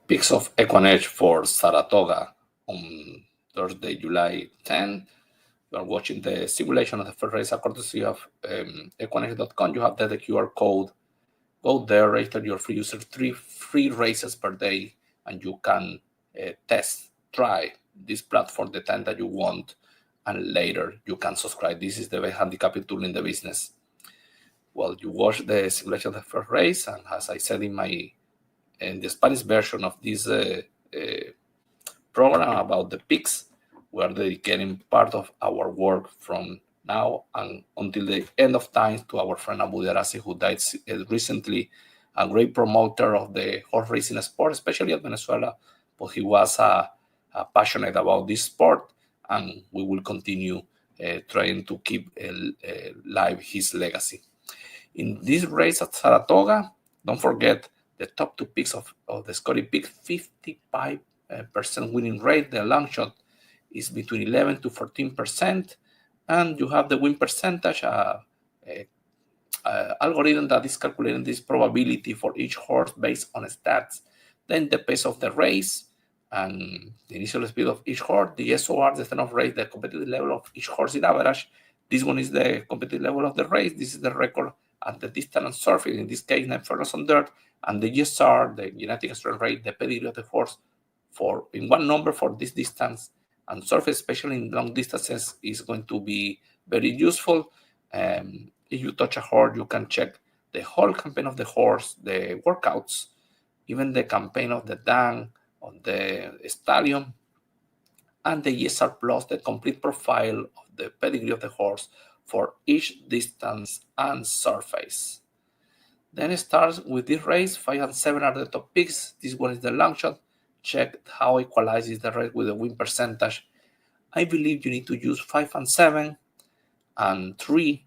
Picks of Equinage for Saratoga on Thursday, July 10. You are watching the simulation of the first race, courtesy of Equinage.com. You have the QR code. Go there, register your free user, 3 free races per day, and you can try this platform the time that you want, and later you can subscribe. This is the best handicapping tool in the business. Well, you watch the simulation of the first race, and as I said in the Spanish version of this program about the picks, we are dedicating part of our work from now and until the end of time to our friend Abu Darasi, who died recently, a great promoter of the horse racing sport, especially at Venezuela, but he was passionate about this sport, and we will continue trying to keep alive his legacy. In this race at Saratoga, don't forget the top 2 picks of the Scotty Pick, 55% winning rate. The long shot is between 11 to 14%, and you have the win percentage algorithm that is calculating this probability for each horse based on stats, then the pace of the race and the initial speed of each horse, the SOR, the stand-off rate, the competitive level of each horse in average. This one is the competitive level of the race. This is the record at the distance and surface, in this case 9 furlongs on dirt, and the GSR, the genetic strength rate, the pedigree of the horse for in one number for this distance and surface, especially in long distances, is going to be very useful. If you touch a horse, you can check the whole campaign of the horse, the workouts, even the campaign of the dam, of the stallion, and the ESR plus, the complete profile of the pedigree of the horse for each distance and surface. Then it starts with this race. 5 and 7 are the top picks. This one is the long shot. Check how equalizes the race with the win percentage. I believe you need to use 5 and 7, and 3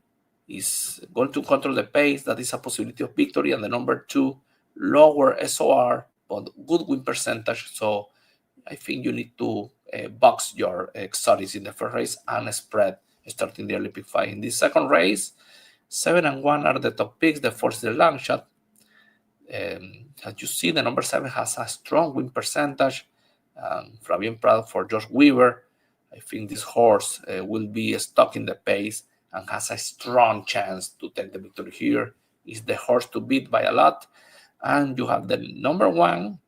is going to control the pace. That is a possibility of victory. And the number 2, lower SOR, but good win percentage. So I think you need to box your exotics in the first race and spread starting the early pick 5. In this second race, 7 and 1 are the top picks. The 4 is the long shot. As you see, the number 7 has a strong win percentage. Fabian Prado for Josh Weaver. I think this horse will be stuck in the pace and has a strong chance to take the victory here. Is the horse to beat by a lot. And you have the number 1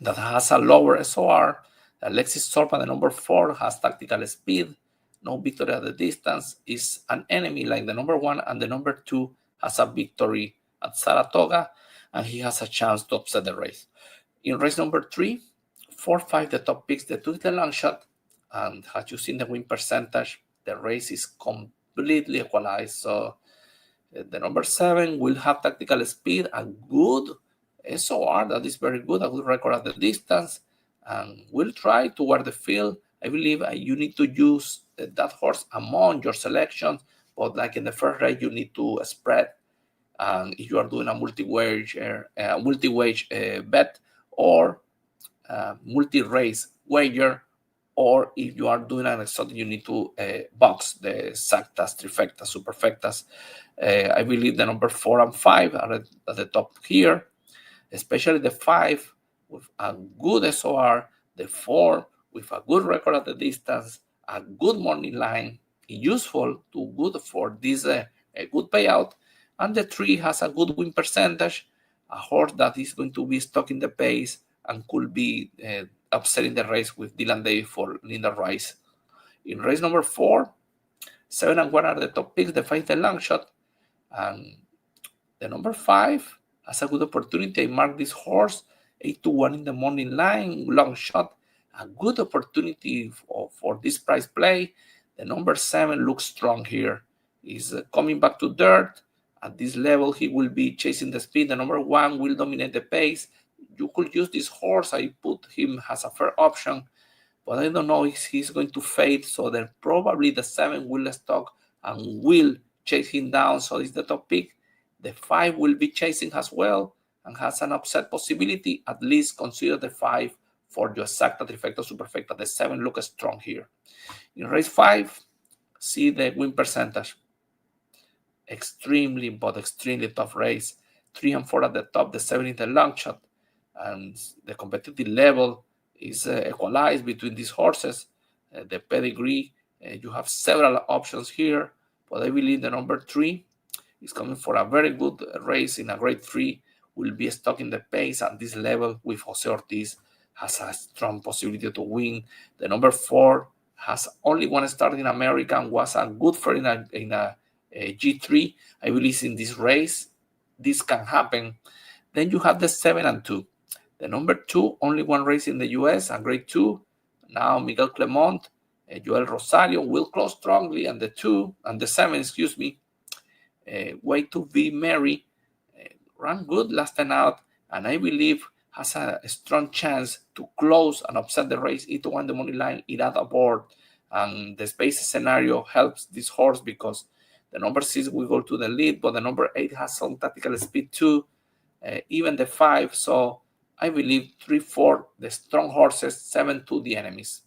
that has a lower SOR. Alexis Sorpa, the number 4, has tactical speed. No victory at the distance, is an enemy like the number 1, and the number 2 has a victory at Saratoga, and he has a chance to upset the race. In race number 3, 4, 5, the top picks, the 2 is the long shot, and as you seen the win percentage, the race is completely equalized. So the number 7 will have tactical speed, a good SOR that is very good, a good record at the distance, and will try to wear the field. I believe you need to use that horse among your selections, but like in the first race, you need to spread. And if you are doing a multi-wage bet or multi-race wager, or if you are doing an exotic, you need to box the exactas, trifectas, superfectas. I believe the number 4 and 5 are at the top here, especially the 5 with a good SOR, the 4 with a good record at the distance, a good morning line, useful to good for this a good payout, and the 3 has a good win percentage, a horse that is going to be stuck in the pace and could be upsetting the race with Dylan Davis for Linda Rice. In race number 4, 7 and 1 are the top picks. The 5 is the long shot, and the number 5 has a good opportunity. I mark this horse 8-1 in the morning line, long shot, a good opportunity for this price play. The number 7 looks strong here. He's coming back to dirt. At this level, he will be chasing the speed. The number 1 will dominate the pace. You could use this horse. I put him as a fair option, but I don't know if he's going to fade. So then probably the 7 will stock and will chase him down. So it's the top pick. The 5 will be chasing as well and has an upset possibility. At least consider the 5 for your exacta, trifecta, superfecta. The 7 looks strong here. In race 5, see the win percentage. Extremely tough race. 3 and 4 at the top. The 7 is the long shot. and the competitive level is equalized between these horses. The pedigree, you have several options here, but I believe the number 3 is coming for a very good race in a grade 3, will be stuck in the pace at this level with Jose Ortiz, has a strong possibility to win. The number 4 has only one start in America and was a good for in a G3. I believe in this race, this can happen. Then you have the 7 and 2. The number 2, only one race in the US, a grade 2. Now Miguel Clement, Joel Rosario will close strongly, and the 2 and the 7, excuse me, Way to Be Merry, ran good last time out, and I believe has a strong chance to close and upset the race. It won the money line, it had aboard, and the space scenario helps this horse because the number 6 will go to the lead, but the number 8 has some tactical speed too, even the 5. So I believe 3, 4, the strong horses, 7, 2, the enemies.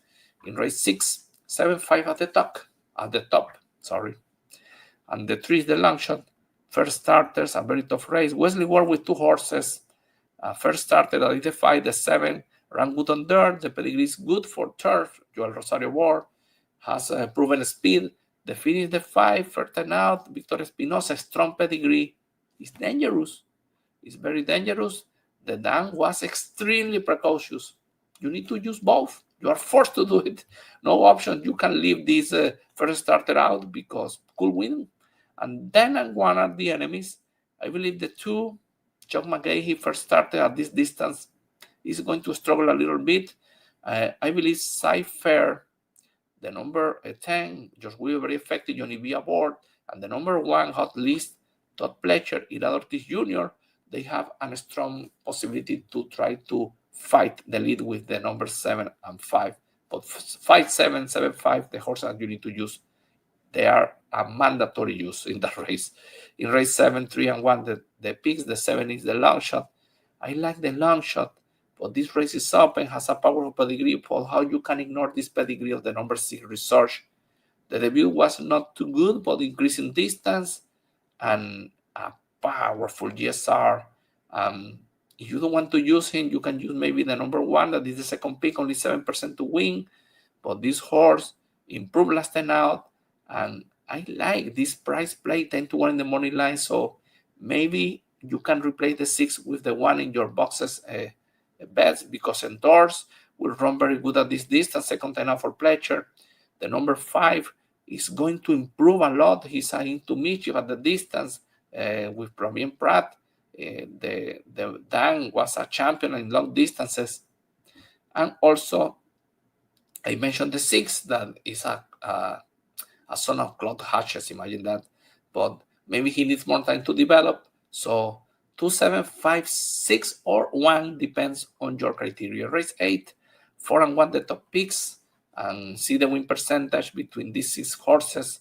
In race 6, 7, 5 at the top, sorry. And the 3 is the long shot. First starters, a very tough race. Wesley Ward with 2 horses. First starter identified, the 7 ran good on dirt. The pedigree is good for turf. Joel Rosario Ward has proven speed. The finish, the 5, first time out. Victor Espinosa, strong pedigree. It's dangerous. It's very dangerous. The Dan was extremely precautious. You need to use both. You are forced to do it. No option. You can leave this first starter out because could win. And then and 1 are the enemies. I believe the 2, Chuck McGahee, first starter at this distance, is going to struggle a little bit. I believe Cypher, the number 10, George Will, very effective, Johnny B aboard, and the number 1, Hot List, Todd Pletcher, Irad Ortiz Jr., they have a strong possibility to try to fight the lead with the number 7 and 5. But 5, 7, 7, 5, the horses that you need to use, they are a mandatory use in the race. In race 7, 3, and 1, the picks, the 7 is the long shot. I like the long shot, but this race is open, has a powerful pedigree. Paul, how you can ignore this pedigree of the number 6 Research? The debut was not too good, but increasing distance and a powerful GSR. If you don't want to use him, you can use maybe the number 1, that is the second pick, only 7% to win. But this horse improved last time out, and I like this price play 10 to 1 in the money line. So maybe you can replace the 6 with the 1 in your boxes bets, because Endorse will run very good at this distance. Second time out for Pletcher. The number 5 is going to improve a lot. He's into mischief at the distance with Pravien Pratt. The Dan was a champion in long distances. And also, I mentioned the 6, that is a son of Claude Hatches, imagine that. But maybe he needs more time to develop. So 2, 7, 5, 6, or 1 depends on your criteria. Race 8, 4 and 1, the top picks, and see the win percentage between these 6 horses.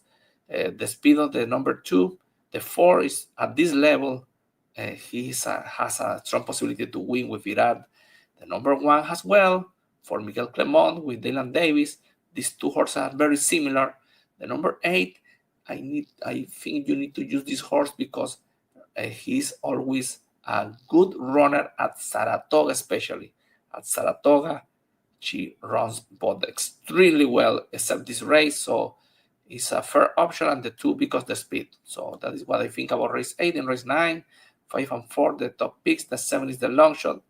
The speed of the number 2, the 4 is at this level. He has a strong possibility to win with Irad. The number 1 as well for Miguel Clement with Dylan Davis. These 2 horses are very similar. The number 8, I think you need to use this horse because he's always a good runner at Saratoga, especially. At Saratoga, she runs both extremely well, except this race. So it's a fair option, and the 2 because the speed. So that is what I think about race 8 and race 9. 5 and 4, the top picks. The 7 is the long shot.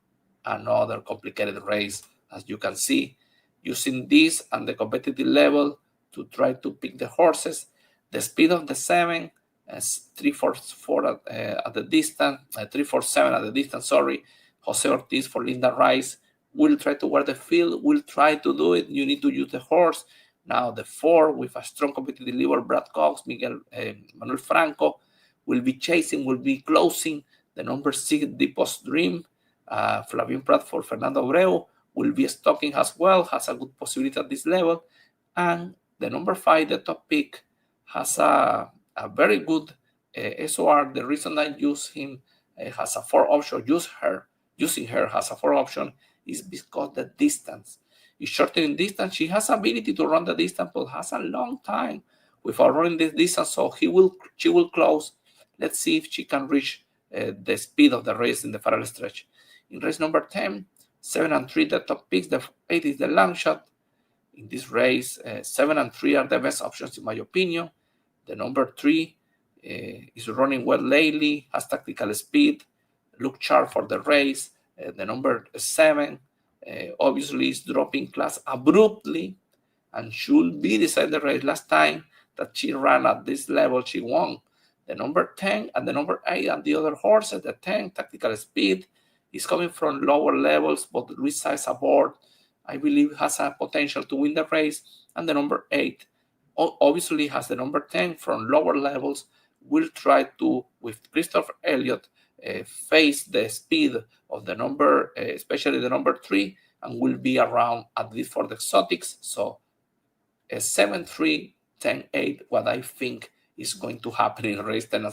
Another complicated race, as you can see. Using this and the competitive level to try to pick the horses. The speed of the 7 is 3-4-4 at the distance, 3-4-7 at the distance, sorry. Jose Ortiz for Linda Rice will try to wear the field, will try to do it. You need to use the horse. Now the 4 with a strong competitive leader, Brad Cox, Manuel Franco, will be chasing, will be closing. The number 6, Deepest Dream, Flavien Pratt for Fernando Abreu, will be stalking as well, has a good possibility at this level. And the number 5, the top pick, has a very good SOR. The reason I use him has a 4 option, using her has a 4 option, is because the distance is shorter in distance. She has ability to run the distance, but has a long time without running this distance, so she will close. Let's see if she can reach the speed of the race in the final stretch. In race number 10, 7 and 3 the top picks, the 8 is the long shot. In this race, 7 and 3 are the best options in my opinion. The number 3 is running well lately, has tactical speed, look sharp for the race. The number 7 obviously is dropping class abruptly and should be decided the race. Last time that she ran at this level, she won. The number 10 and the number 8 and the other horses, the 10 tactical speed is coming from lower levels, but resides aboard, I believe has a potential to win the race. And the number 8 obviously has the number 10 from lower levels, will try to, with Christopher Elliott, face the speed of the number, especially the number 3, and will be around at least for the exotics. So 7-3, 10-8, what I think is going to happen in race 10.